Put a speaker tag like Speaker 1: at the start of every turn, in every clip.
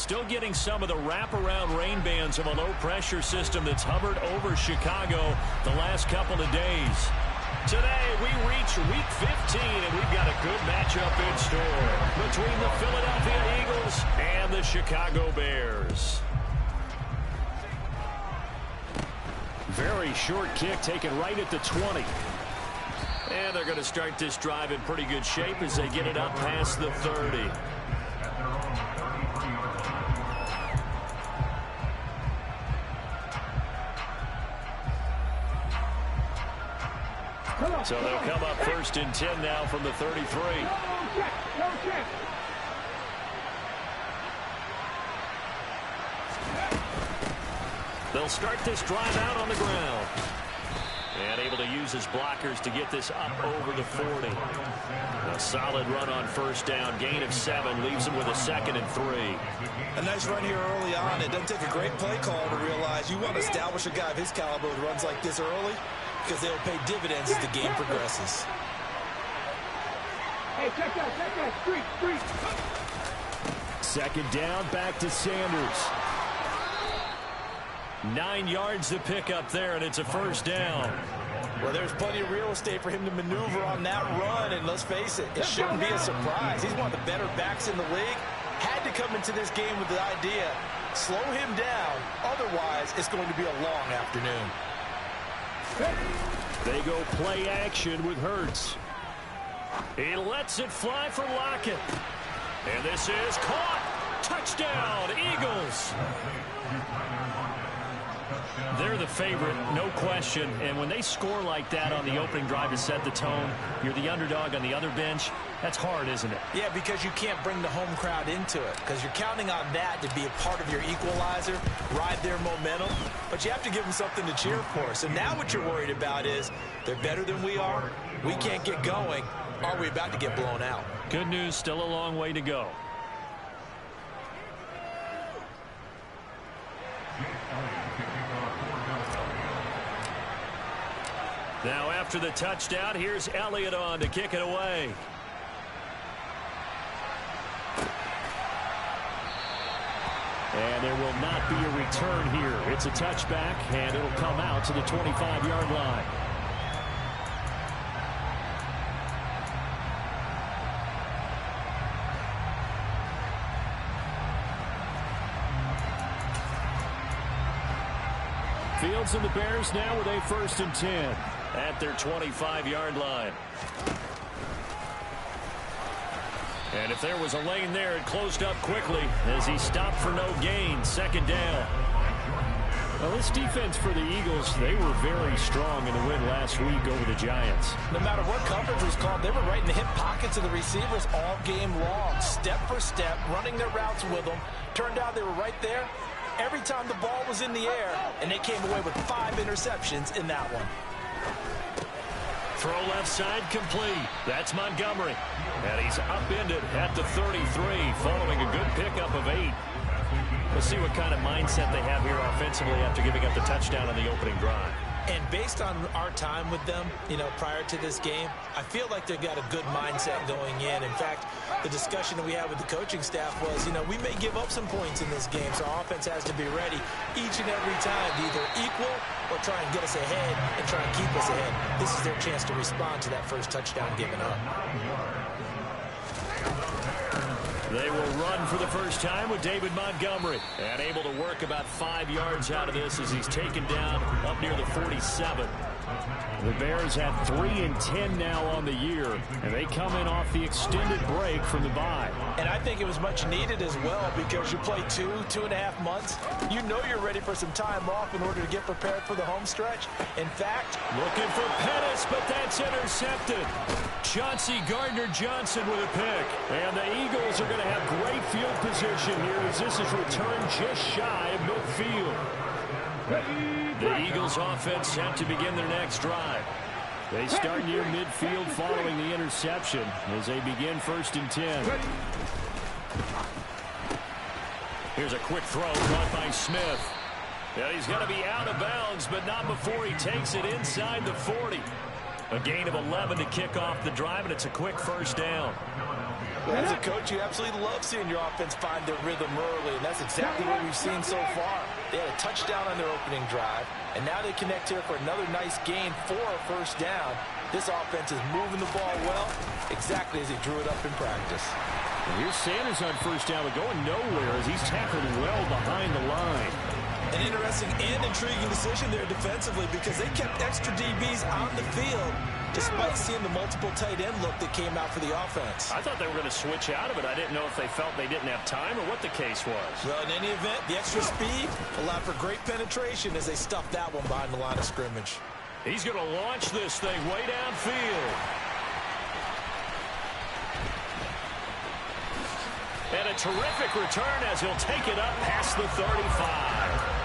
Speaker 1: still getting some of the wraparound rain bands of a low-pressure system that's hovered over Chicago the last couple of days. Today, we reach Week 15, and we've got a good matchup in store between the Philadelphia Eagles and the Chicago Bears. Very short kick taken right at the 20. And they're going to start this drive in pretty good shape as they get it up past the 30. So they'll come up 1st and 10 now from the 33. They'll start this drive out on the ground. And able to use his blockers to get this up over the 40. A solid run on 1st down. Gain of 7 leaves him with a 2nd and 3.
Speaker 2: A nice run here early on. It doesn't take a great play call to realize you want to establish a guy of his caliber who runs like this early, because they'll pay dividends as the game progresses.
Speaker 3: Hey, check that, street.
Speaker 1: 2nd down, back to Sanders. 9 yards to pick up there, and it's a 1st down.
Speaker 2: Well, there's plenty of real estate for him to maneuver on that run, and let's face it, it shouldn't be a surprise. He's one of the better backs in the league. Had to come into this game with the idea, slow him down, otherwise it's going to be a long afternoon.
Speaker 1: They go play action with Hurts. He lets it fly for Lockett. And this is caught. Touchdown, Eagles. They're the favorite, no question. And when they score like that on the opening drive to set the tone, you're the underdog on the other bench. That's hard, isn't it?
Speaker 2: Yeah, because you can't bring the home crowd into it, because you're counting on that to be a part of your equalizer, ride their momentum. But you have to give them something to cheer for. So now what you're worried about is they're better than we are. We can't get going. Are we about to get blown out?
Speaker 1: Good news, still a long way to go. Now after the touchdown, here's Elliott on to kick it away. And there will not be a return here. It's a touchback, and it'll come out to the 25-yard line. Fields and the Bears now with a 1st and 10 at their 25-yard line. And if there was a lane there, it closed up quickly as he stopped for no gain. 2nd down. Well, this defense for the Eagles, they were very strong in the win last week over the Giants.
Speaker 2: No matter what coverage was called, they were right in the hip pockets of the receivers all game long, step for step, running their routes with them. Turned out they were right there every time the ball was in the air, and they came away with 5 interceptions in that one.
Speaker 1: Throw left side complete. That's Montgomery. And he's upended at the 33 following a good pickup of 8. We'll see what kind of mindset they have here offensively after giving up the touchdown on the opening drive.
Speaker 2: And based on our time with them, prior to this game, I feel like they've got a good mindset going in. In fact, the discussion that we had with the coaching staff was, we may give up some points in this game, so our offense has to be ready each and every time to either equal or try and get us ahead and try and keep us ahead. This is their chance to respond to that first touchdown given up.
Speaker 1: They will run for the first time with David Montgomery. And able to work about 5 yards out of this as he's taken down up near the 47. The Bears have 3 and 10 now on the year, and they come in off the extended break from the bye.
Speaker 2: And I think it was much needed as well, because you play 2.5 months. You know you're ready for some time off in order to get prepared for the home stretch. In fact,
Speaker 1: looking for Pettis, but that's intercepted. Chauncey Gardner-Johnson with a pick. And the Eagles are going to have great field position here as this is returned just shy of midfield. The Eagles offense set to begin their next drive. They start near midfield following the interception as they begin 1st and 10. Here's a quick throw caught by Smith. And he's going to be out of bounds, but not before he takes it inside the 40. A gain of 11 to kick off the drive, and it's a quick 1st down.
Speaker 2: As a coach, you absolutely love seeing your offense find their rhythm early, and that's exactly what we've seen so far. They had a touchdown on their opening drive, and now they connect here for another nice gain for a first down. This offense is moving the ball well, exactly as he drew it up in practice.
Speaker 1: And here's Sanders on first down, but going nowhere as he's tackled well behind the line.
Speaker 2: An interesting and intriguing decision there defensively because they kept extra DBs on the field despite seeing the multiple tight end look that came out for the offense.
Speaker 1: I thought they were going to switch out of it. I didn't know if they felt they didn't have time or what the case was.
Speaker 2: Well, in any event, the extra speed allowed for great penetration as they stuffed that one behind the line of scrimmage.
Speaker 1: He's going to launch this thing way downfield. And a terrific return as he'll take it up past the 35.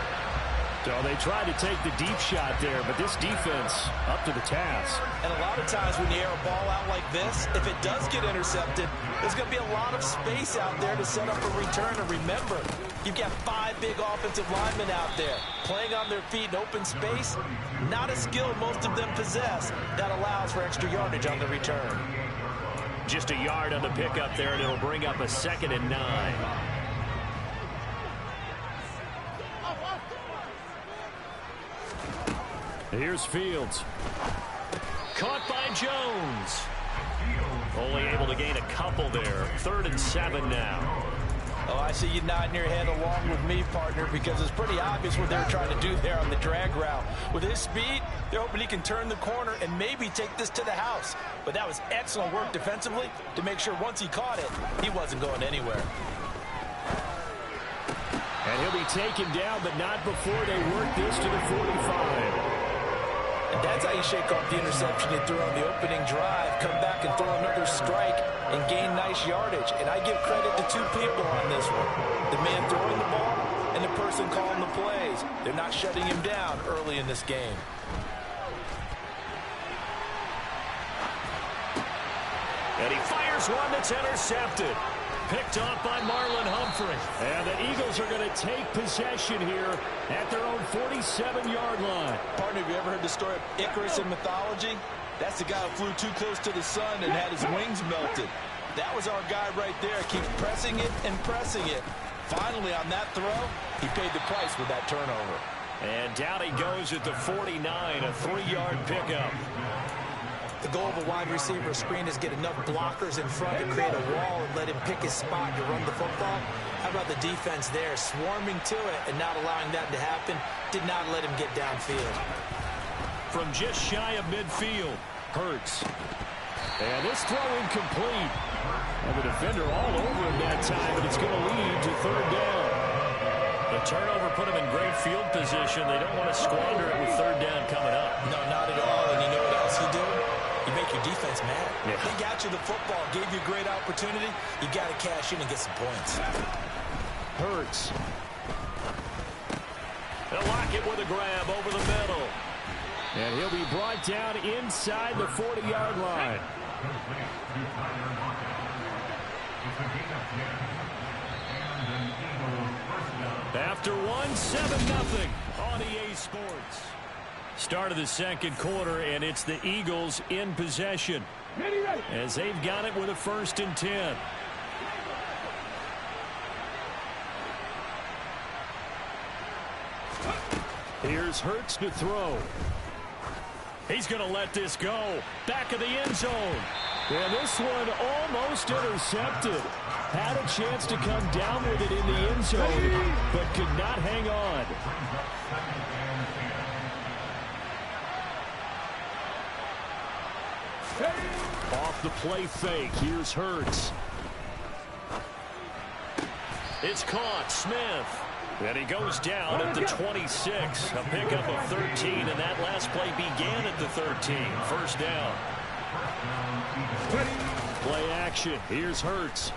Speaker 1: So they tried to take the deep shot there, but this defense up to the task.
Speaker 2: And a lot of times when you air a ball out like this, if it does get intercepted, there's going to be a lot of space out there to set up a return. And remember, you've got 5 big offensive linemen out there playing on their feet in open space. Not a skill most of them possess that allows for extra yardage on the return.
Speaker 1: Just a yard on the pickup there, and it'll bring up a 2nd and 9. Here's Fields. Caught by Jones. Only able to gain a couple there. 3rd and 7 now.
Speaker 2: Oh, I see you nodding your head along with me, partner, because it's pretty obvious what they're trying to do there on the drag route. With his speed, they're hoping he can turn the corner and maybe take this to the house. But that was excellent work defensively to make sure once he caught it, he wasn't going anywhere.
Speaker 1: And he'll be taken down, but not before they work this to the 45.
Speaker 2: And that's how you shake off the interception you threw on the opening drive, come back and throw another strike and gain nice yardage. And I give credit to 2 people on this one. The man throwing the ball and the person calling the plays. They're not shutting him down early in this game.
Speaker 1: And he fires one that's intercepted. Picked off by Marlon Humphrey. And the Eagles are going to take possession here at their own 47-yard line.
Speaker 2: Partner, have you ever heard the story of Icarus in mythology? That's the guy who flew too close to the sun and had his wings melted. That was our guy right there. Keeps pressing it and pressing it. Finally, on that throw, he paid the price with that turnover.
Speaker 1: And down he goes at the 49, a 3-yard pickup.
Speaker 2: The goal of a wide receiver screen is get enough blockers in front to create a wall and let him pick his spot to run the football. How about the defense there, swarming to it and not allowing that to happen? Did not let him get downfield.
Speaker 1: From just shy of midfield, Hurts. And this throw incomplete. And the defender all over him that time, but it's going to lead to 3rd down. The turnover put him in great field position. They don't want to squander it with 3rd down coming up.
Speaker 2: No, not at all. And you know what else you do? You make your defense mad.
Speaker 1: Yeah.
Speaker 2: They got you the football, gave you a great opportunity. You got to cash in and get some points.
Speaker 1: Hurts. They'll lock it with a grab over the middle. And he'll be brought down inside the 40-yard line. After 7-0 on EA Sports. Start of the 2nd quarter, and it's the Eagles in possession as they've got it with a 1st and 10. Here's Hurts to throw. He's going to let this go. Back of the end zone. And this one almost intercepted. Had a chance to come down with it in the end zone, but could not hang on. Off the play fake. Here's Hurts. It's caught. Smith. And he goes down at the 26. A pickup of 13, and that last play began at the 13. 1st down. Play action. Here's Hurts.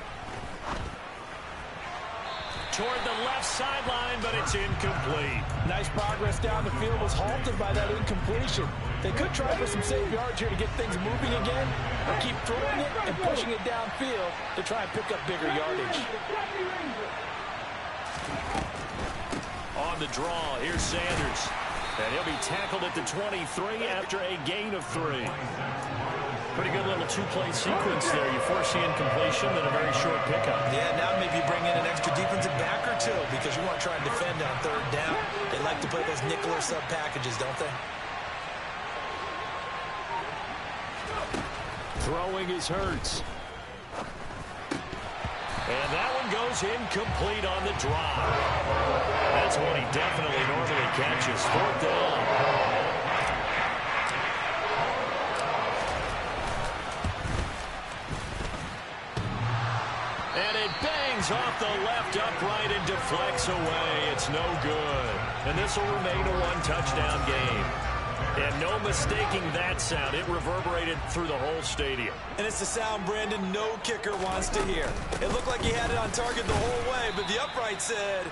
Speaker 1: Toward the left sideline, but it's incomplete.
Speaker 2: Nice progress down the field was halted by that incompletion. They could try for some safe yards here to get things moving again, or keep throwing it and pushing it downfield to try and pick up bigger yardage.
Speaker 1: On the draw, here's Sanders. And he'll be tackled at the 23 after a gain of 3. Pretty good little two-play sequence there. You force the incompletion, then a very short pickup.
Speaker 2: Yeah, now maybe you bring in an extra defensive back or two because you want to try and defend on third down. They like to play those nickel or sub packages, don't they?
Speaker 1: Throwing is Hurts. And that one goes incomplete on the drive. That's one he definitely normally catches. Fourth down. And it bangs off the left upright and deflects away. It's no good. And this will remain a one-touchdown game. And no mistaking that sound. It reverberated through the whole stadium.
Speaker 2: And it's the sound, Brandon, no kicker wants to hear. It looked like he had it on target the whole way, but the upright said,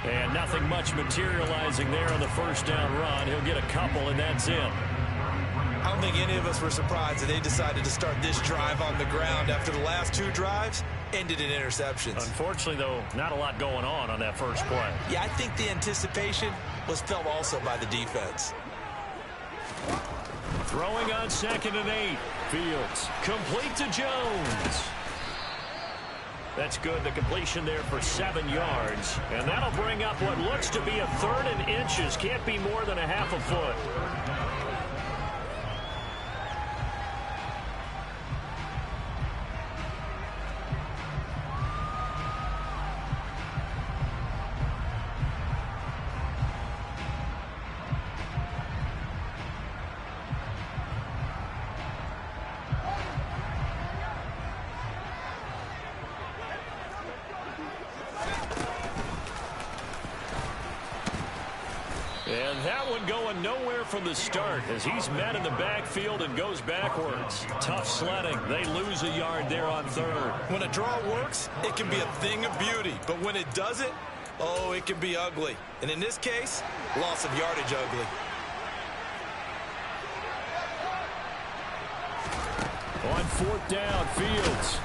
Speaker 1: And nothing much materializing there on the first down run. He'll get a couple, and that's it.
Speaker 2: I don't think any of us were surprised that they decided to start this drive on the ground after the last two drives ended in interceptions.
Speaker 1: Unfortunately, though, not a lot going on that first play.
Speaker 2: Yeah, I think the anticipation was felt also by the defense.
Speaker 1: Throwing on 2nd and 8. Fields complete to Jones. That's good. The completion there for 7 yards. And that'll bring up what looks to be a 3rd and inches. Can't be more than a half a foot. And that one going nowhere from the start as he's met in the backfield and goes backwards. Tough sledding. They lose a yard there on 3rd.
Speaker 2: When a draw works, it can be a thing of beauty. But when it doesn't, oh, it can be ugly. And in this case, loss of yardage ugly.
Speaker 1: On 4th down, Fields.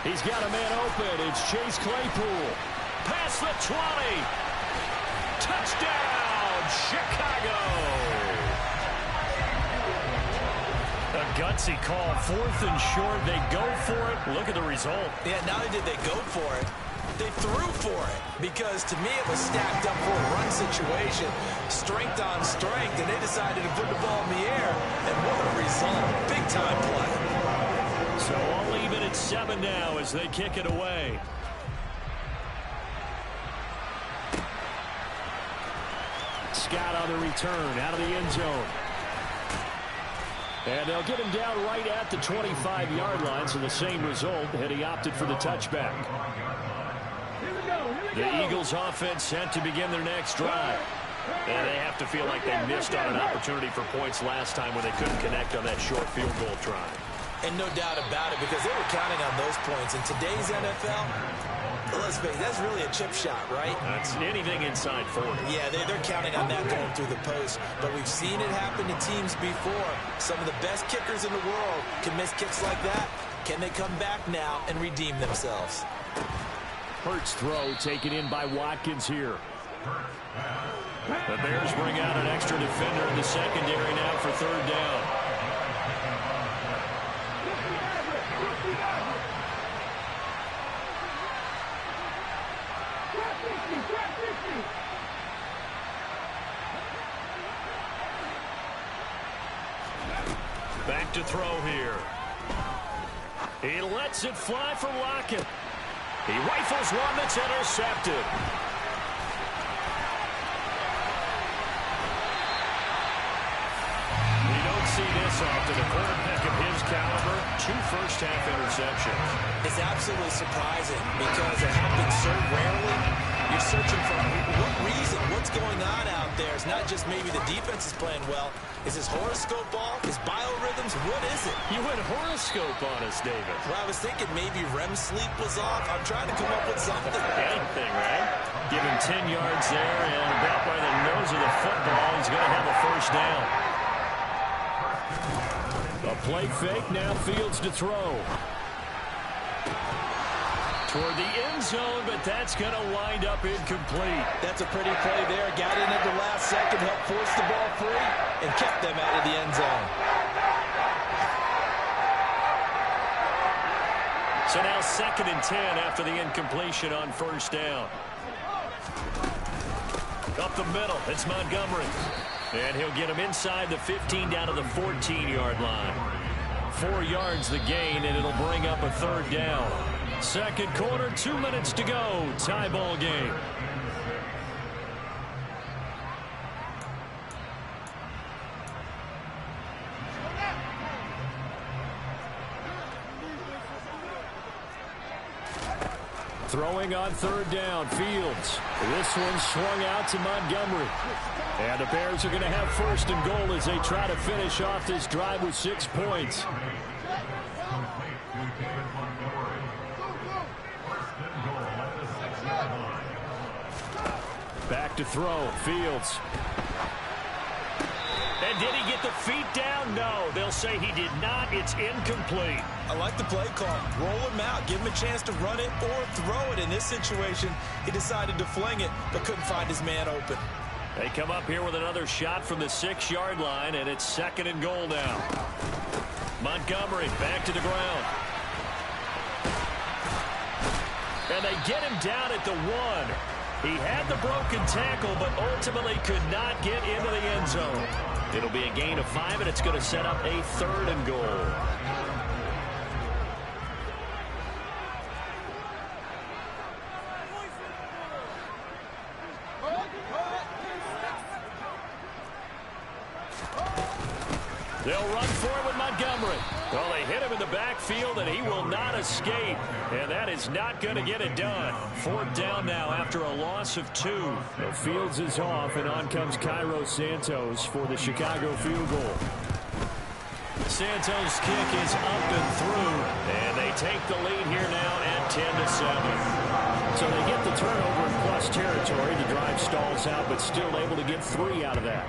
Speaker 1: He's got a man open. It's Chase Claypool. Past the 20. Touchdown, Chicago. A gutsy call, 4th and short. They go for it. Look at the result.
Speaker 2: Yeah, not only did they go for it, they threw for it. Because to me, it was stacked up for a run situation. Strength on strength, and they decided to put the ball in the air. And what a result. Big-time play.
Speaker 1: So all even at 7 now as they kick it away. Scott on the return out of the end zone. And they'll get him down right at the 25-yard line, so the same result had he opted for the touchback. The Eagles offense set to begin their next drive. And they have to feel like they missed on an opportunity for points last time when they couldn't connect on that short field goal try.
Speaker 2: And no doubt about it, because they were counting on those points. In today's NFL, let's face it, that's really a chip shot, right?
Speaker 1: That's anything inside 40.
Speaker 2: Yeah, they're counting on that going through the post. But we've seen it happen to teams before. Some of the best kickers in the world can miss kicks like that. Can they come back now and redeem themselves?
Speaker 1: Hurts throw taken in by Watkins here. The Bears bring out an extra defender in the secondary now for 3rd down. Back to throw here. He lets it fly for Lockett. He rifles one that's intercepted. We don't see this often. A quarterback of his caliber, 2 first-half interceptions.
Speaker 2: It's absolutely surprising because it happens so rarely. You're searching for what reason, what's going on out there. It's not just maybe the defense is playing well. Is his horoscope off? His biorhythms? What is it?
Speaker 1: You went horoscope on us, David.
Speaker 2: Well, I was thinking maybe REM sleep was off. I'm trying to come up with something.
Speaker 1: Anything, right? Give him 10 yards there, and about by the nose of the football, he's going to have a first down. A play fake, now Fields to throw. Toward the end zone, but that's going to wind up incomplete.
Speaker 2: That's a pretty play there. Got in at the last second, helped force the ball free, and kept them out of the end zone.
Speaker 1: So now 2nd and 10 after the incompletion on first down. Up the middle, it's Montgomery. And he'll get him inside the 15 down to the 14-yard line. 4 yards the gain, and it'll bring up a 3rd down. 2nd quarter, 2 minutes to go. Tie ball game. Throwing on 3rd down, Fields. This one swung out to Montgomery. And the Bears are going to have 1st and goal as they try to finish off this drive with 6 points. Back to throw, Fields. And did he get the feet down? No, they'll say he did not. It's incomplete.
Speaker 2: I like the play call. Roll him out. Give him a chance to run it or throw it. In this situation, he decided to fling it, but couldn't find his man open.
Speaker 1: They come up here with another shot from the 6-yard line, and it's 2nd and goal now. Montgomery back to the ground. And they get him down at the 1. He had the broken tackle, but ultimately could not get into the end zone. It'll be a gain of 5, and it's going to set up a 3rd and goal. They'll run forward Montgomery. Well, they hit him in the backfield, and he will not escape. And that is not going to get it done. 4th down now after a loss of 2. The Fields is off, and on comes Cairo Santos for the Chicago field goal. Santos' kick is up and through, and they take the lead here now at 10-7. So they get the turnover in plus territory. The drive stalls out, but still able to get 3 out of that.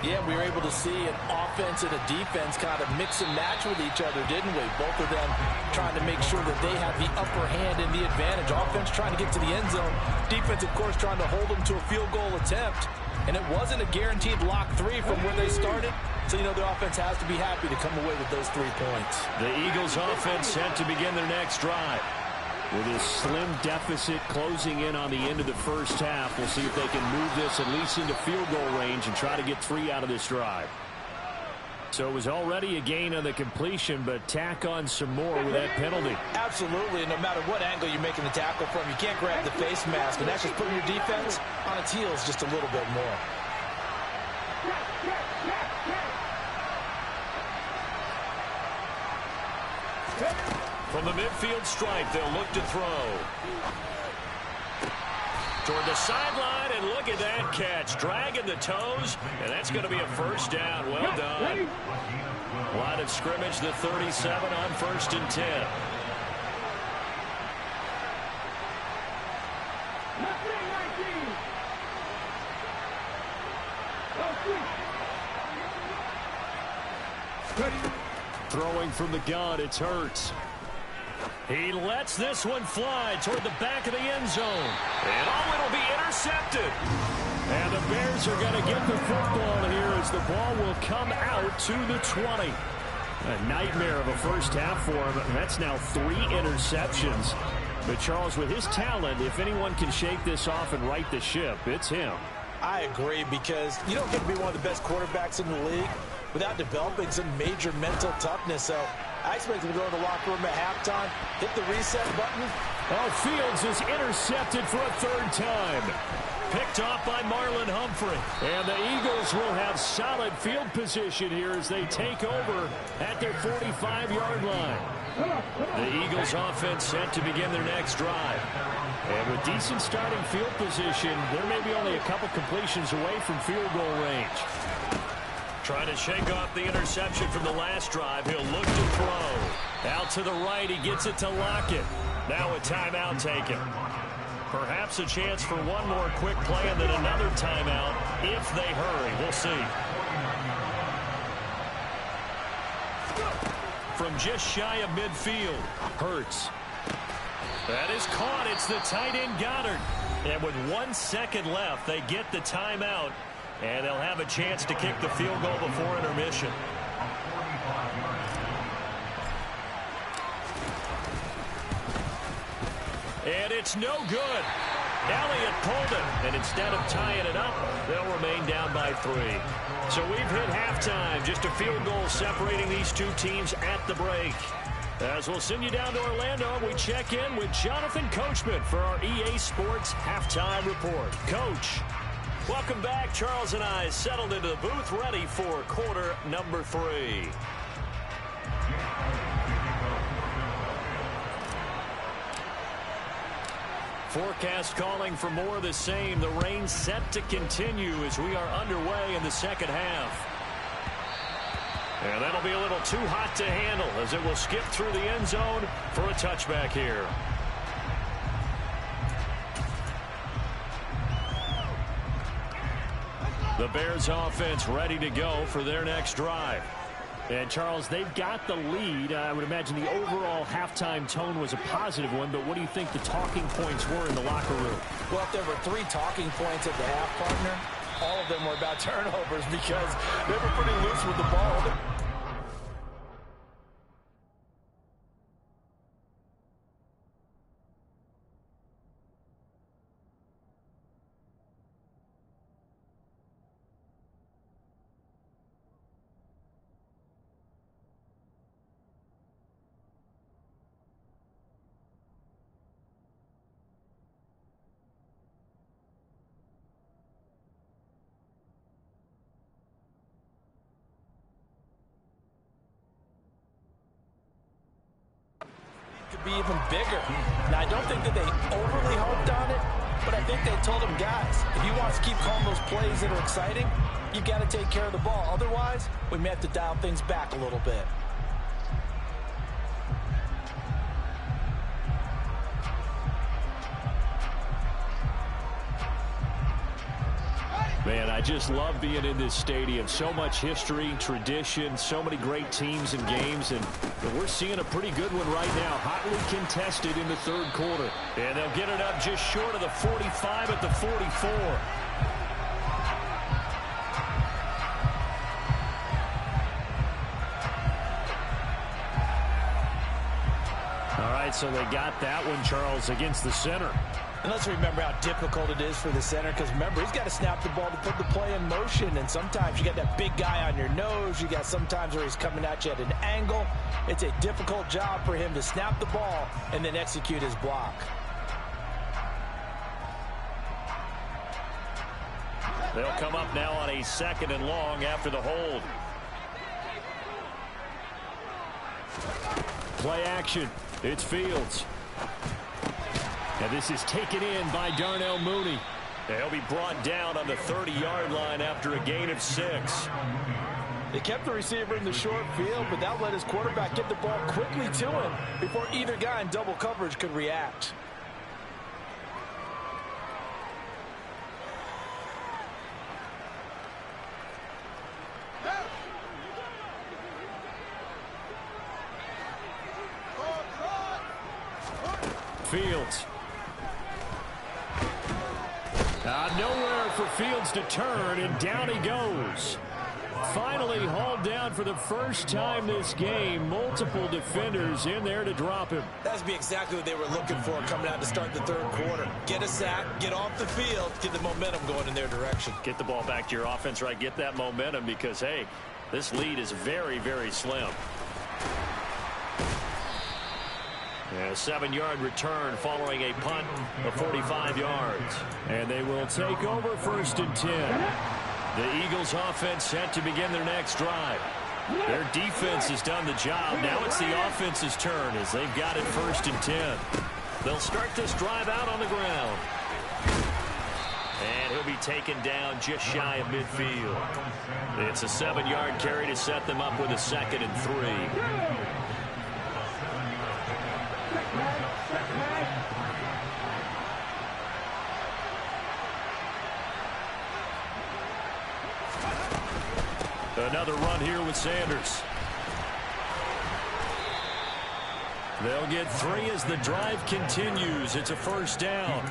Speaker 2: Yeah, we were able to see an offense and a defense kind of mix and match with each other, didn't we? Both of them trying to make sure that they have the upper hand and the advantage. Offense trying to get to the end zone. Defense, of course, trying to hold them to a field goal attempt. And it wasn't a guaranteed lock 3 from where they started. So, you know, the offense has to be happy to come away with those 3 points.
Speaker 1: The Eagles offense set to begin their next drive. With a slim deficit closing in on the end of the first half, we'll see if they can move this at least into field goal range and try to get 3 out of this drive. So it was already a gain on the completion, but tack on some more with that penalty.
Speaker 2: Absolutely, and no matter what angle you're making the tackle from, you can't grab the face mask, and that's just putting your defense on its heels just a little bit more.
Speaker 1: From the midfield stripe, they'll look to throw. Toward the sideline, and look at that catch. Dragging the toes, and that's going to be a 1st down. Well done. Line of scrimmage, the 37 on 1st and 10. Throwing from the gun, it's Hurts. He lets this one fly toward the back of the end zone. And it'll be intercepted. And the Bears are going to get the football here as the ball will come out to the 20. A nightmare of a first half for him. That's now 3 interceptions. But Charles, with his talent, if anyone can shake this off and right the ship, it's him.
Speaker 2: I agree, because you don't get to be one of the best quarterbacks in the league without developing some major mental toughness. So I expect him to go in the locker room at halftime, hit the reset button.
Speaker 1: Oh, Fields is intercepted for a 3rd time. Picked off by Marlon Humphrey. And the Eagles will have solid field position here as they take over at their 45-yard line. The Eagles offense set to begin their next drive. And with decent starting field position, there may be only a couple completions away from field goal range. Trying to shake off the interception from the last drive. He'll look to throw. Out to the right, he gets it to Lockett. Now a timeout taken. Perhaps a chance for one more quick play and then another timeout if they hurry. We'll see. From just shy of midfield, Hurts. That is caught. It's the tight end Goddard. And with 1 second left, they get the timeout. And they'll have a chance to kick the field goal before intermission. And it's no good. Elliott pulled it. And instead of tying it up, they'll remain down by 3. So we've hit halftime. Just a field goal separating these two teams at the break. As we'll send you down to Orlando, we check in with Jonathan Coachman for our EA Sports Halftime Report. Coach, welcome back. Charles and I settled into the booth ready for quarter number 3. Forecast calling for more of the same. The rain set to continue as we are underway in the second half. And that'll be a little too hot to handle as it will skip through the end zone for a touchback here. The Bears offense ready to go for their next drive. And, Charles, they've got the lead. I would imagine the overall halftime tone was a positive one, but what do you think the talking points were in the locker room?
Speaker 2: Well, if there were 3 talking points at the half, partner, all of them were about turnovers because they were pretty loose with the ball. Be even bigger. Now, I don't think that they overly hoped on it, but I think they told them, guys, if you want us to keep calling those plays that are exciting, you've got to take care of the ball. Otherwise, we may have to dial things back a little bit.
Speaker 1: Man, I just love being in this stadium. So much history, tradition, so many great teams and games, and we're seeing a pretty good one right now. Hotly contested in the third quarter. And they'll get it up just short of the 45 at the 44. All right, so they got that one, Charles, against the center.
Speaker 2: And let's remember how difficult it is for the center, because remember, he's got to snap the ball to put the play in motion, and sometimes you got that big guy on your nose. You got sometimes where he's coming at you at an angle. It's a difficult job for him to snap the ball and then execute his block.
Speaker 1: They'll come up now on a 2nd and long after the hold. Play action. It's Fields. And this is taken in by Darnell Mooney. He'll be brought down on the 30-yard line after a gain of 6.
Speaker 2: They kept the receiver in the short field, but that let his quarterback get the ball quickly to him before either guy in double coverage could react.
Speaker 1: Fields. Nowhere for Fields to turn, and down he goes. Finally hauled down for the first time this game. Multiple defenders in there to drop him.
Speaker 2: That's be exactly what they were looking for coming out to start the third quarter. Get a sack, get off the field, get the momentum going in their direction.
Speaker 1: Get the ball back to your offense, right? Get that momentum because, hey, this lead is very, very slim. And a 7-yard return following a punt of 45 yards. And they will take over 1st and 10. The Eagles offense set to begin their next drive. Their defense has done the job. Now it's the offense's turn as they've got it 1st and 10. They'll start this drive out on the ground. And he'll be taken down just shy of midfield. It's a 7-yard carry to set them up with a 2nd and 3. Another run here with Sanders. They'll get 3 as the drive continues. It's a first down.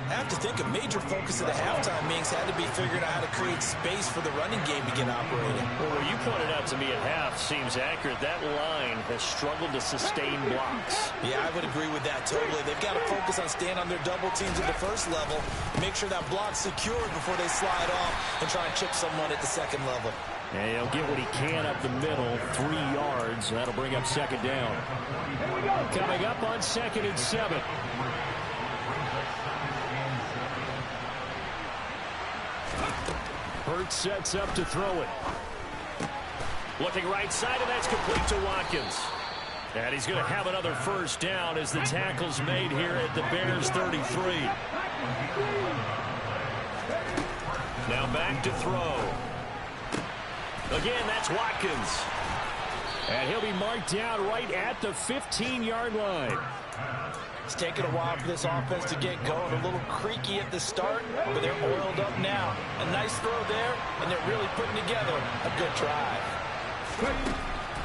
Speaker 2: I have to think a major focus of the halftime meetings had to be figuring out how to create space for the running game to get operating.
Speaker 1: Well, what you pointed out to me at half seems accurate. That line has struggled to sustain blocks.
Speaker 2: Yeah, I would agree with that totally. They've got to focus on staying on their double teams at the first level, make sure that block's secured before they slide off and try and chip someone at the second level.
Speaker 1: And he'll get what he can up the middle, 3 yards. That'll bring up second down. Coming up on 2nd and 7. Hurts sets up to throw it. Looking right side, and that's complete to Watkins. And he's going to have another first down as the tackle's made here at the Bears 33. Now back to throw. Again, that's Watkins. And he'll be marked down right at the 15-yard line.
Speaker 2: It's taken a while for this offense to get going. A little creaky at the start, but they're oiled up now. A nice throw there, and they're really putting together a good drive.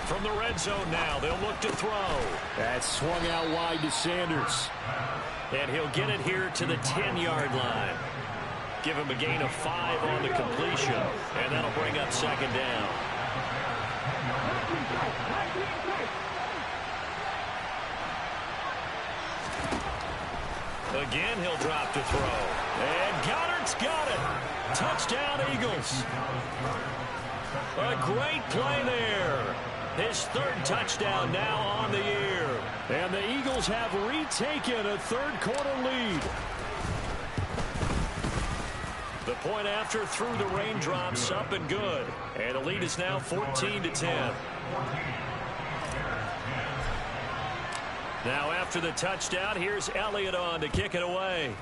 Speaker 1: From the red zone now, they'll look to throw. That's swung out wide to Sanders. And he'll get it here to the 10-yard line. Give him a gain of 5 on the completion, and that'll bring up second down. Again, he'll drop to throw. And Goddard's got it. Touchdown, Eagles. A great play there. His 3rd touchdown now on the year. And the Eagles have retaken a 3rd quarter lead. The point after through the raindrops, up and good. And the lead is now 14-10. Now after the touchdown, here's Elliott on to kick it away.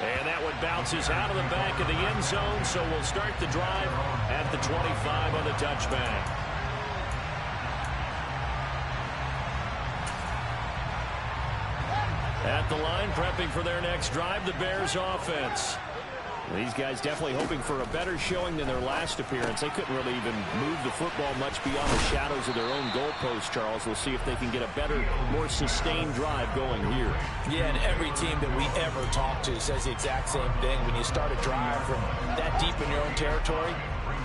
Speaker 1: And that one bounces out of the back of the end zone, so we'll start the drive at the 25 on the touchback. At the line, prepping for their next drive, the Bears offense. These guys definitely hoping for a better showing than their last appearance. They couldn't really even move the football much beyond the shadows of their own goalpost, Charles. We'll see if they can get a better, more sustained drive going here.
Speaker 2: Yeah, and every team that we ever talk to says the exact same thing. When you start a drive from that deep in your own territory,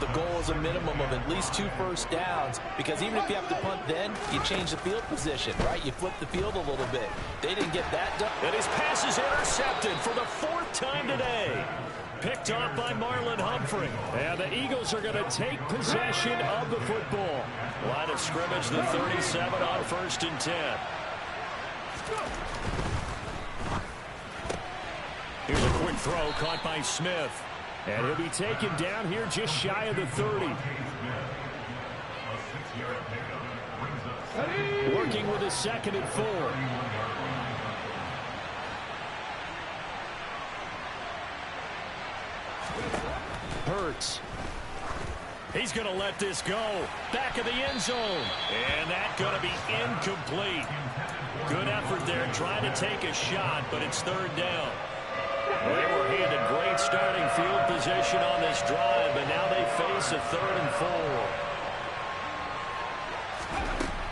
Speaker 2: the goal is a minimum of at least 2 first downs, because even if you have to punt then, you change the field position, right? You flip the field a little bit. They didn't get that done.
Speaker 1: And his pass is intercepted for the 4th time today. Picked off by Marlon Humphrey. And the Eagles are going to take possession of the football. Line of scrimmage, the 37 on 1st and 10. Here's a quick throw caught by Smith. And he'll be taken down here just shy of the 30. Working with a 2nd and 4. Hurts. He's going to let this go. Back of the end zone. And that's going to be incomplete. Good effort there trying to take a shot, but it's 3rd down. They were handed great starting field position on this drive, but now they face a 3rd and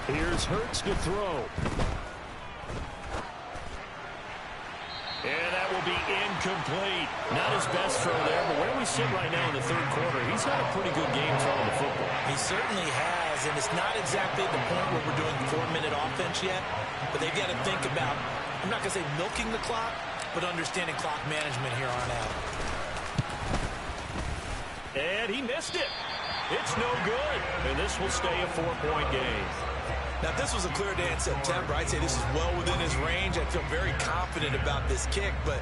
Speaker 1: 4. Here's Hurts to throw. And that will be incomplete. Not his best throw there, but where we sit right now in the 3rd quarter, he's had a pretty good game throwing the football.
Speaker 2: He certainly has, and it's not exactly the point where we're doing 4-minute offense yet, but they've got to think about, I'm not going to say milking the clock, but understanding clock management here on out.
Speaker 1: And he missed it. It's no good. And this will stay a 4-point game.
Speaker 2: Now, if this was a clear day in September, I'd say this is well within his range. I feel very confident about this kick, but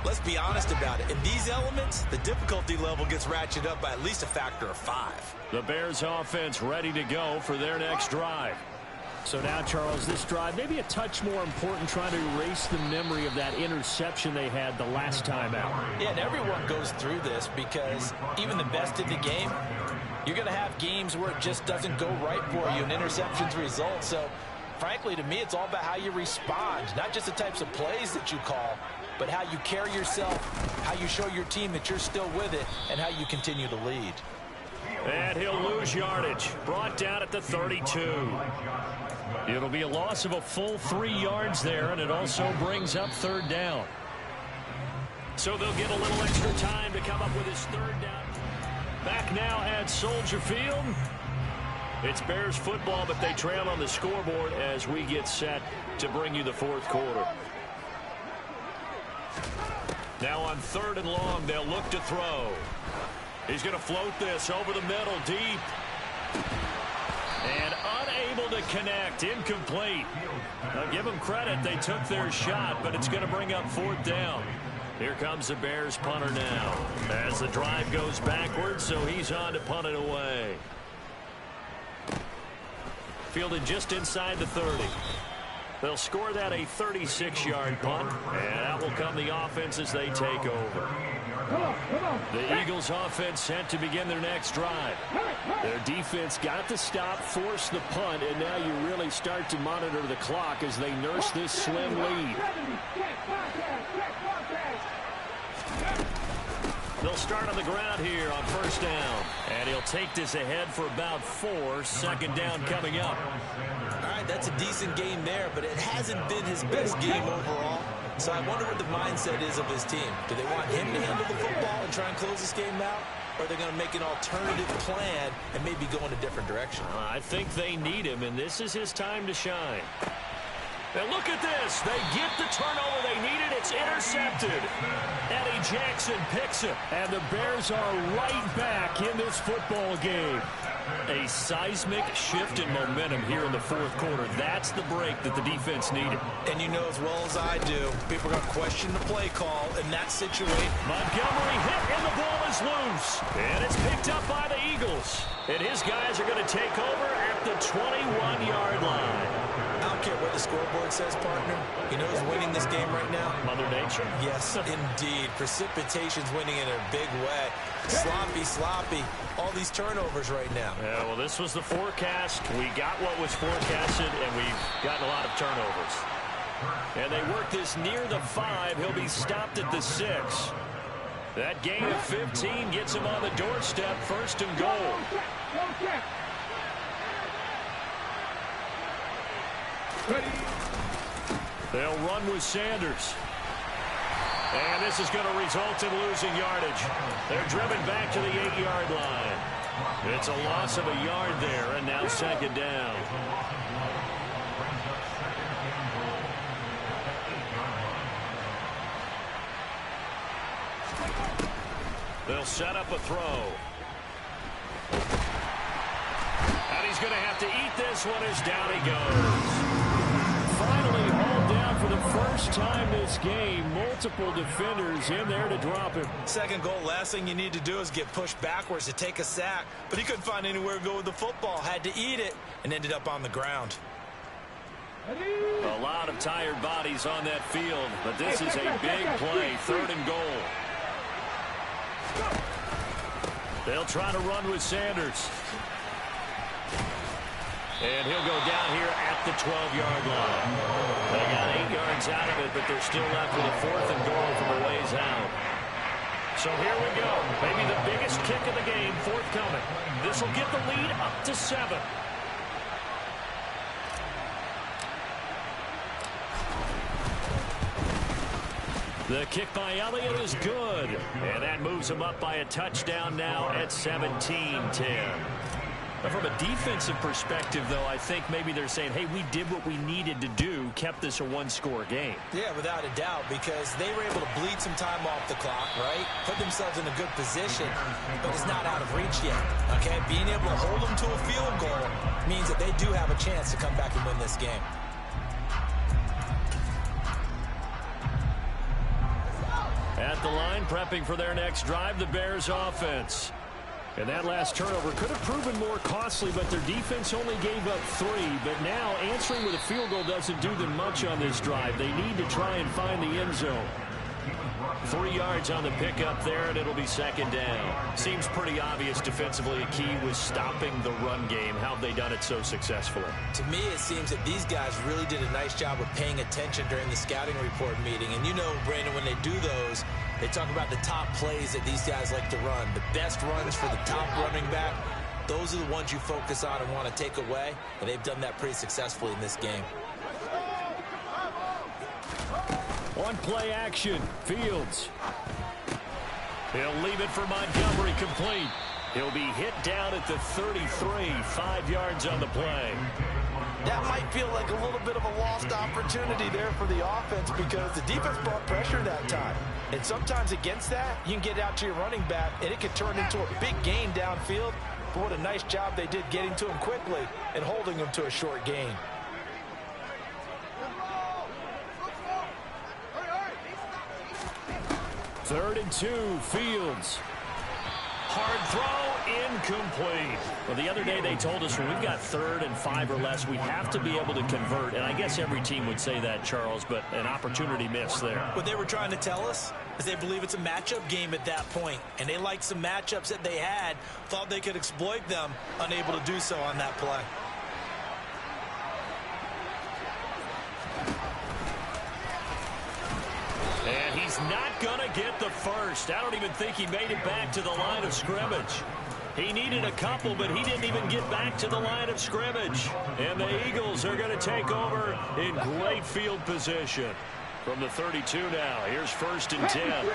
Speaker 2: let's be honest about it. In these elements, the difficulty level gets ratcheted up by at least a factor of 5.
Speaker 1: The Bears offense ready to go for their next drive. So now, Charles, this drive maybe a touch more important, trying to erase the memory of that interception they had the last time out.
Speaker 2: Yeah, and everyone goes through this because even the best in the game, you're going to have games where it just doesn't go right for you and interceptions result. So, frankly, to me, it's all about how you respond, not just the types of plays that you call, but how you carry yourself, how you show your team that you're still with it, and how you continue to lead.
Speaker 1: And he'll lose yardage. Brought down at the 32. It'll be a loss of a full 3 yards there, and it also brings up 3rd down. So they'll get a little extra time to come up with his 3rd down. Back now at Soldier Field. It's Bears football, but they trail on the scoreboard as we get set to bring you the 4th quarter. Now on 3rd and long, they'll look to throw. He's going to float this over the middle, deep. And unable to connect, incomplete. Now give them credit, they took their shot, but it's going to bring up 4th down. Here comes the Bears punter now as the drive goes backwards, so he's on to punt it away. Fielded just inside the 30. They'll score that a 36-yard punt, and that will come the offense as they take over. The Eagles offense set to begin their next drive. Their defense got the stop, forced the punt, and now you really start to monitor the clock as they nurse this slim lead. They'll start on the ground here on 1st down. And he'll take this ahead for about 4. 2nd down coming up.
Speaker 2: All right, that's a decent game there, but it hasn't been his best game overall. So I wonder what the mindset is of his team. Do they want him to handle the football and try and close this game out? Or are they going to make an alternative plan and maybe go in a different direction?
Speaker 1: I think they need him, and this is his time to shine. And look at this. They get the turnover they needed. It's intercepted. Eddie Jackson picks it. And the Bears are right back in this football game. A seismic shift in momentum here in the 4th quarter. That's the break that the defense needed.
Speaker 2: And you know as well as I do, people are going to question the play call in that situation.
Speaker 1: Montgomery hit, and the ball is loose. And it's picked up by the Eagles. And his guys are going to take over at the 21-yard line.
Speaker 2: I don't care what the scoreboard says, partner. You know who's winning this game right now?
Speaker 1: Mother Nature?
Speaker 2: Yes, indeed. Precipitation's winning in a big way. Sloppy. All these turnovers right now.
Speaker 1: Yeah, well, this was the forecast. We got what was forecasted, and we've gotten a lot of turnovers. And they work this near the 5. He'll be stopped at the 6. That gain of 15 gets him on the doorstep. 1st and goal. They'll run with Sanders. And this is going to result in losing yardage. They're driven back to the 8-yard line. It's a loss of a yard there, and now 2nd down. They'll set up a throw. And he's going to have to eat this one as down he goes. Finally hauled down for the first time this game. Multiple defenders in there to drop him.
Speaker 2: 2nd goal, last thing you need to do is get pushed backwards to take a sack. But he couldn't find anywhere to go with the football. Had to eat it and ended up on the ground.
Speaker 1: A lot of tired bodies on that field, but this is a big play. 3rd and goal. They'll try to run with Sanders. And he'll go down here at the 12-yard line. They got 8 yards out of it, but they're still left with a 4th and goal from a ways out. So here we go. Maybe the biggest kick of the game forthcoming. This will get the lead up to 7. The kick by Elliott is good. And that moves him up by a touchdown now at 17-10. From a defensive perspective, though, I think maybe they're saying, hey, we did what we needed to do, kept this a 1-score game.
Speaker 2: Yeah, without a doubt, because they were able to bleed some time off the clock, right? Put themselves in a good position, but it's not out of reach yet, okay? Being able to hold them to a field goal means that they do have a chance to come back and win this game.
Speaker 1: At the line, prepping for their next drive, the Bears offense. And that last turnover could have proven more costly, but their defense only gave up 3. But now answering with a field goal doesn't do them much on this drive. They need to try and find the end zone. 3 yards on the pickup there, and it'll be second down. Seems pretty obvious defensively a key was stopping the run game. How have they done it so successfully?
Speaker 2: To me, it seems that these guys really did a nice job of paying attention during the scouting report meeting. And you know, Brandon, when they do those, they talk about the top plays that these guys like to run. The best runs for the top running back, those are the ones you focus on and want to take away. And they've done that pretty successfully in this game.
Speaker 1: On play action, Fields. He'll leave it for Montgomery, complete. He'll be hit down at the 33, 5 yards on the play.
Speaker 2: That might feel like a little bit of a lost opportunity there for the offense because the defense brought pressure that time. And sometimes against that, you can get out to your running back, and it could turn into a big gain downfield. But what a nice job they did getting to him quickly and holding him to a short gain.
Speaker 1: Third and 2, Fields. Hard throw, incomplete. Well, the other day they told us when we've got 3rd and 5 or less, we have to be able to convert. And I guess every team would say that, Charles, but an opportunity missed there.
Speaker 2: What they were trying to tell us is they believe it's a matchup game at that point. And they liked some matchups that they had, thought they could exploit them, unable to do so on that play.
Speaker 1: And he's not going to get the first. I don't even think he made it back to the line of scrimmage. He needed a couple, but he didn't even get back to the line of scrimmage. And the Eagles are going to take over in great field position. From the 32 now, here's 1st and 10.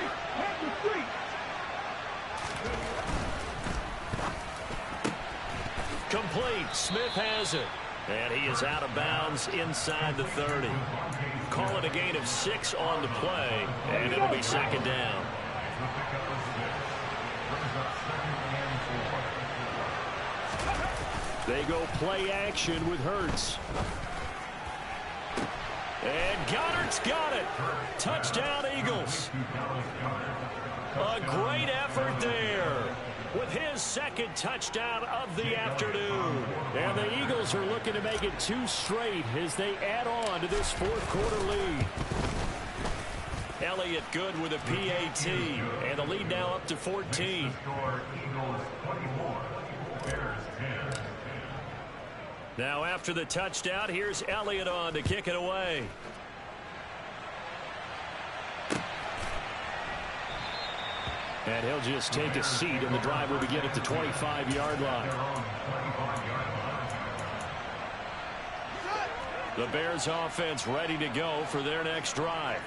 Speaker 1: Complete. Smith has it. And he is out of bounds inside the 30. Call it a gain of 6 on the play, and it'll be second down. They go play action with Hurts. And Goddard's got it. Touchdown, Eagles. A great effort there with his 2nd touchdown of the afternoon. And the Eagles are looking to make it 2 straight as they add on to this 4th quarter lead. Elliott good with a PAT, and the lead now up to 14. Now after the touchdown, here's Elliott on to kick it away. And he'll just take a seat, and the drive will begin at the 25-yard line. The Bears offense ready to go for their next drive.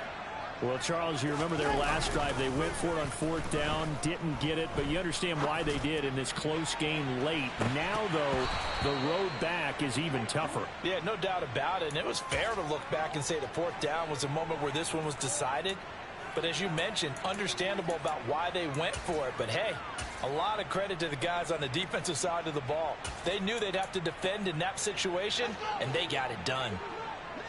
Speaker 1: Well, Charles, you remember their last drive. They went for it on 4th down, didn't get it, but you understand why they did in this close game late. Now, though, the road back is even tougher.
Speaker 2: Yeah, no doubt about it, and it was fair to look back and say the 4th down was a moment where this one was decided. But as you mentioned, understandable about why they went for it. But, hey, a lot of credit to the guys on the defensive side of the ball. They knew they'd have to defend in that situation, and they got it done.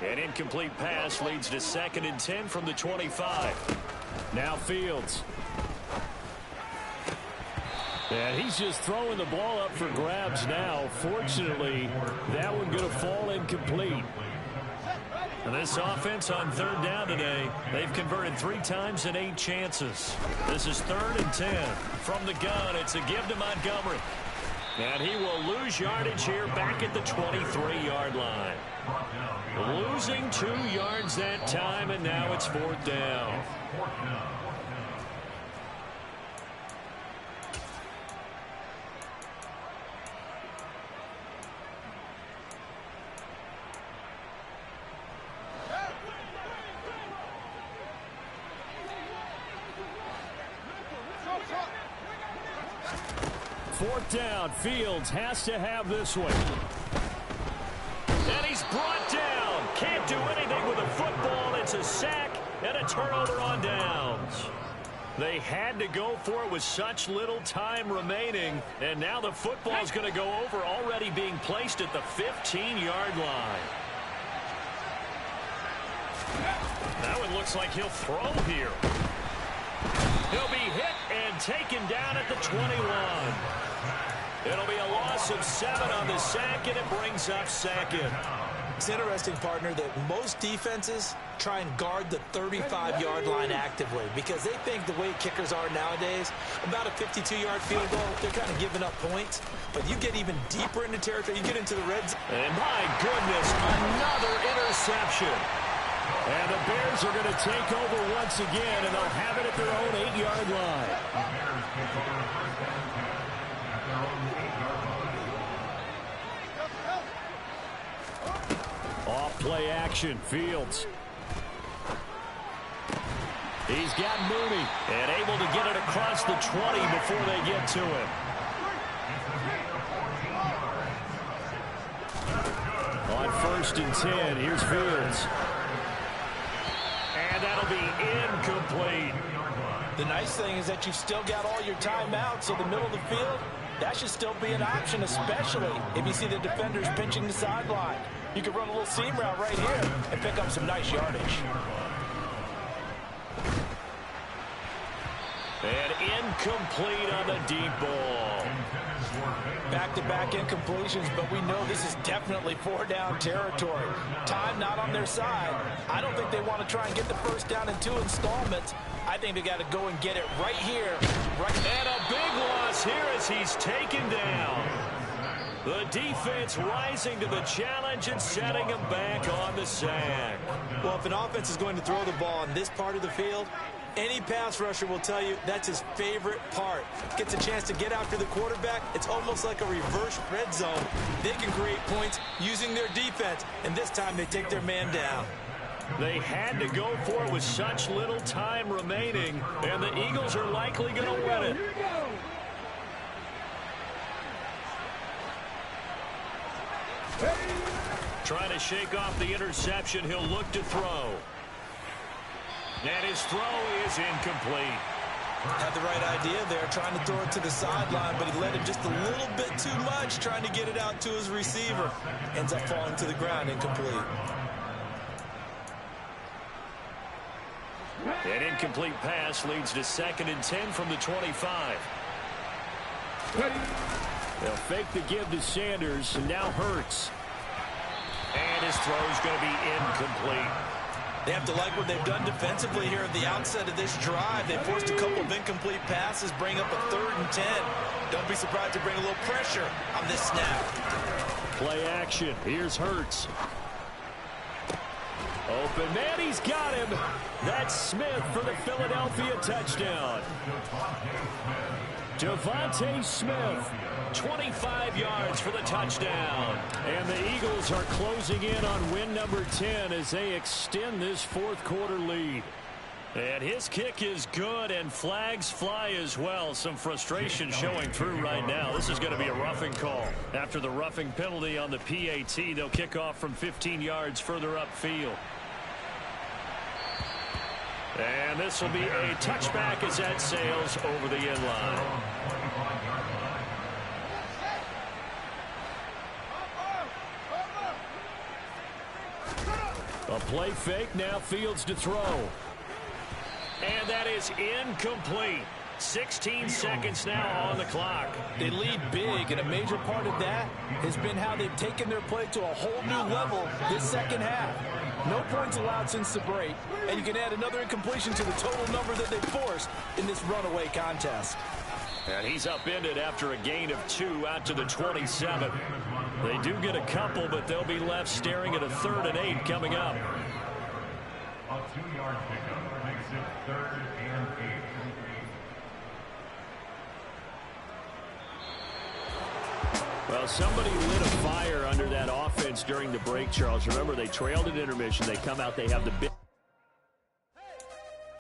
Speaker 1: An incomplete pass leads to 2nd and 10 from the 25. Now Fields. And he's just throwing the ball up for grabs now. Fortunately, that one going to fall incomplete. And this offense on 3rd down today, they've converted 3 times in 8 chances. This is 3rd and 10. From the gun, it's a give to Montgomery. And he will lose yardage here back at the 23-yard line. Losing 2 yards that time, and now it's 4th down. Fourth down, Fields has to have this one. And he's brought down. Can't do anything with the football. It's a sack and a turnover on downs. They had to go for it with such little time remaining. And now the football is going to go over, already being placed at the 15-yard line. That one looks like he'll throw here. He'll be hit and taken down at the 21. It'll be a loss of 7 on the sack, and it brings up 2nd.
Speaker 2: It's interesting, partner, that most defenses try and guard the 35-yard line actively because they think the way kickers are nowadays, about a 52-yard field goal, they're kind of giving up points. But you get even deeper into territory, you get into the red zone.
Speaker 1: And my goodness, another interception. And the Bears are going to take over once again, and they'll have it at their own 8-yard line. Off play action, Fields. He's got Mooney and able to get it across the 20 before they get to him. On 1st and 10, here's Fields. And that'll be incomplete.
Speaker 2: The nice thing is that you've still got all your timeouts, so the middle of the field, that should still be an option, especially if you see the defenders pinching the sideline. You can run a little seam route right here and pick up some nice yardage.
Speaker 1: And incomplete on the deep ball.
Speaker 2: Back-to-back incompletions, but we know this is definitely 4-down territory. Time not on their side. I don't think they want to try and get the first down in 2 installments. I think they got to go and get it right here.
Speaker 1: And a big loss here as he's taken down. The defense rising to the challenge and setting him back on the sack.
Speaker 2: Well, if an offense is going to throw the ball on this part of the field, any pass rusher will tell you that's his favorite part. Gets a chance to get after the quarterback. It's almost like a reverse red zone. They can create points using their defense, and this time they take their man down.
Speaker 1: They had to go for it with such little time remaining, and the Eagles are likely going to win it. Trying to shake off the interception. He'll look to throw. And his throw is incomplete.
Speaker 2: Had the right idea there, trying to throw it to the sideline, but he led him just a little bit too much, trying to get it out to his receiver. Ends up falling to the ground, incomplete.
Speaker 1: An incomplete pass leads to 2nd and 10 from the 25. They'll fake the give to Sanders, and now Hurts. And his throw is going to be incomplete.
Speaker 2: They have to like what they've done defensively here at the outset of this drive. They forced a couple of incomplete passes, bring up a 3rd and 10. Don't be surprised to bring a little pressure on this snap.
Speaker 1: Play action. Here's Hurts. Open man, he's got him. That's Smith for the Philadelphia touchdown. Devontae Smith, 25 yards for the touchdown. And the Eagles are closing in on win number 10 as they extend this 4th quarter lead. And his kick is good, and flags fly as well. Some frustration showing through right now. This is going to be a roughing call. After the roughing penalty on the PAT, they'll kick off from 15 yards further upfield. And this will be a touchback as that sails over the end line. A play fake, now Fields to throw. And that is incomplete. 16 seconds now on the clock.
Speaker 2: They lead big, and a major part of that has been how they've taken their play to a whole new level this second half. No points allowed since the break, and you can add another incompletion to the total number that they forced in this runaway contest.
Speaker 1: And he's upended after a gain of 2 out to the 27. They do get a couple, but they'll be left staring at a 3rd and 8 coming up.
Speaker 4: A 2-yard pickup makes it 3rd and 8.
Speaker 1: Well, somebody lit a fire under that offense during the break, Charles. Remember, they trailed at intermission. They come out, they have the big